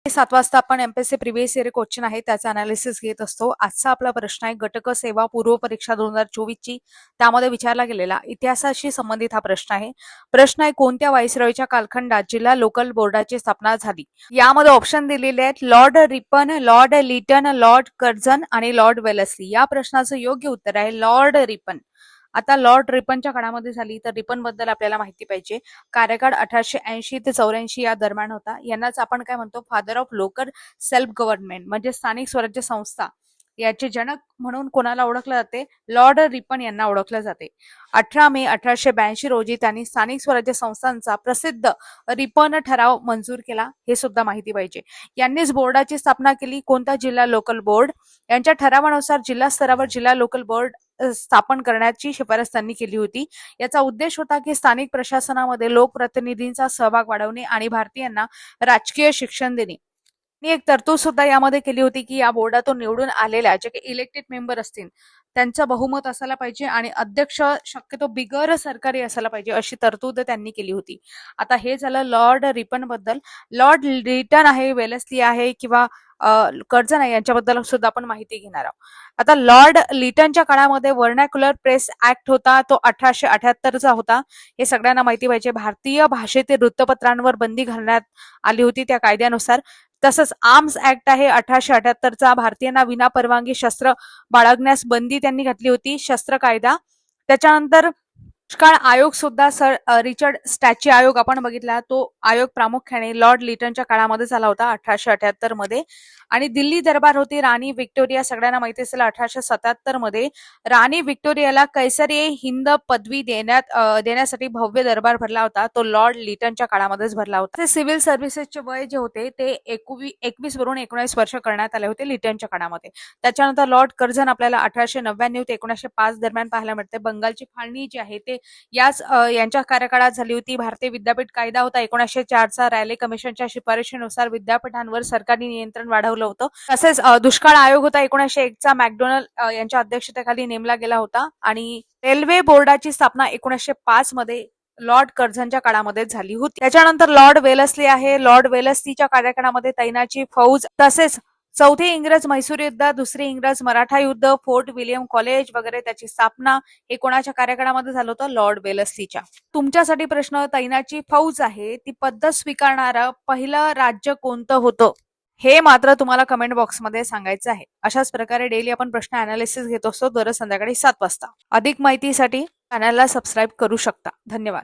7 वाजता आपण MPSC previous year question आहे त्याचा अनालिसिस घेत असतो. आजचा आपला प्रश्न आहे घटक सेवा पूर्व परीक्षा 2024 ची. त्यामध्ये विचारला गेलेला इतिहासाशी संबंधित हा प्रश्न आहे. प्रश्न आहे कोणत्या व्हाईसरॉयच्या कालखंडात जिल्हा लोकल बोर्डाची स्थापना झाली? यामध्ये ऑप्शन दिलेले आहेत Lord Ripon, Lord Lytton, Lord Curzon आणि लॉर्ड वेलेस्ली. या प्रश्नाचं योग्य उत्तर आहे लॉर्ड रिपन. आता लॉर्ड रिपनच्या काळामध्ये झाली तर रिपन बद्दल आपल्याला माहिती पाहिजे. कार्यकाळ 1880 ते 84 या दरम्यान होता. यांनाच आपण काय म्हणतो father of local self government म्हणजे स्थानिक स्वराज्य संस्था याचे जनक म्हणून कोणाला ओळखलं जाते? लॉर्ड रिपन यांना ओळखलं जाते. 18 मे 1882 रोजी त्यांनी स्थानिक स्वराज्य संस्थांचा प्रसिद्ध रिपन ठराव मंजूर केला. हे सुद्धा माहिती पाहिजे. यांनीच बोर्डाची स्थापना केली. कोणता? जिल्हा लोकल बोर्ड. यांच्या ठरावानुसार जिल्हा स्तरावर जिल्हा लोकल बोर्ड स्थापन करण्याची शिफारस त्यांनी केली होती. याचा उद्देश होता की स्थानिक प्रशासनामध्ये लोकप्रतिनिधींचा सहभाग वाढवणे आणि भारतीयांना राजकीय शिक्षण देणे. एक तरतूद सुद्धा यामध्ये केली होती की या बोर्डातून निवडून आलेल्या जे काही इलेक्टेड मेंबर असतील त्यांचं बहुमत असायला पाहिजे आणि अध्यक्ष शक्यतो बिगर सरकारी असायला पाहिजे अशी तरतूद त्यांनी केली होती. आता हे झालं लॉर्ड रिपन बद्दल. लॉर्ड लिटन आहे, वेलेस्ली आहे किंवा कर्झन आहे यांच्याबद्दल सुद्धा आपण माहिती घेणार आहोत. आता लॉर्ड लिटनच्या काळामध्ये व्हर्नॅक्युलर प्रेस ऍक्ट होता, तो 1878 चा होता. हे सगळ्यांना माहिती पाहिजे. भारतीय भाषेतील वृत्तपत्रांवर बंदी घालण्यात आली होती त्या कायद्यानुसार. तसंच आर्म्स ऍक्ट आहे 1878 चा, भारतीयांना विना परवानगी शस्त्र बाळगण्यास बंदी त्यांनी घातली होती, शस्त्र कायदा. त्याच्यानंतर दुष्काळ आयोग सुद्धा सर रिचर्ड स्टॅची आयोग आपण बघितला, तो आयोग प्रामुख्याने लॉर्ड लिटनच्या काळामध्ये झाला होता 1878 मध्ये. आणि दिल्ली दरबार होती राणी व्हिक्टोरिया, सगळ्यांना माहिती असेल 1877 मध्ये राणी व्हिक्टोरियाला कैसर-ए हिंद पदवी देण्यासाठी भव्य दरबार भरला होता, तो लॉर्ड लिटनच्या काळामध्येच भरला होता. सिव्हिल सर्व्हिसेसचे वय जे होते ते 21 वरून 19 वर्ष करण्यात आले होते लिटनच्या काळामध्ये. त्याच्यानंतर लॉर्ड कर्झन आपल्याला 1899 ते 1905 दरम्यान पाहायला मिळते. बंगालची फाळणी जी आहे ते याच यांच्या कार्यकाळात झाली होती. भारतीय विद्यापीठ कायदा होता 1904 चा, रॅले कमिशनच्या शिफारशीनुसार विद्यापीठांवर सरकारी नियंत्रण वाढवलं होतं. तसेच दुष्काळ आयोग होता 1901 चा, मॅकडोनल्ड यांच्या अध्यक्षतेखाली नेमला गेला होता. आणि रेल्वे बोर्डाची स्थापना 1905 मध्ये लॉर्ड कर्झनच्या काळामध्ये झाली होती. त्याच्यानंतर लॉर्ड वेलेस्ली आहे. लॉर्ड वेलेस्लीच्या कार्यकाळामध्ये तैनाची फौज, तसेच चौथे इंग्रज म्हैसूर युद्ध, दुसरे इंग्रज मराठा युद्ध, फोर्ट विलियम कॉलेज वगैरे त्याची स्थापना हे कोणाच्या कार्यकाळामध्ये झालं होतं? लॉर्ड वेलेस्लीच्या. तुमच्यासाठी प्रश्न, तैनाची फौज आहे ती पद्धत स्वीकारणारं पहिलं राज्य कोणतं होतं? हे मात्र तुम्हाला कमेंट बॉक्समध्ये सांगायचं आहे. अशाच प्रकारे डेली आपण प्रश्न अनालिसिस घेत असतो दर संध्याकाळी 7 वाजता. अधिक माहितीसाठी चॅनलला सबस्क्राईब करू शकता. धन्यवाद.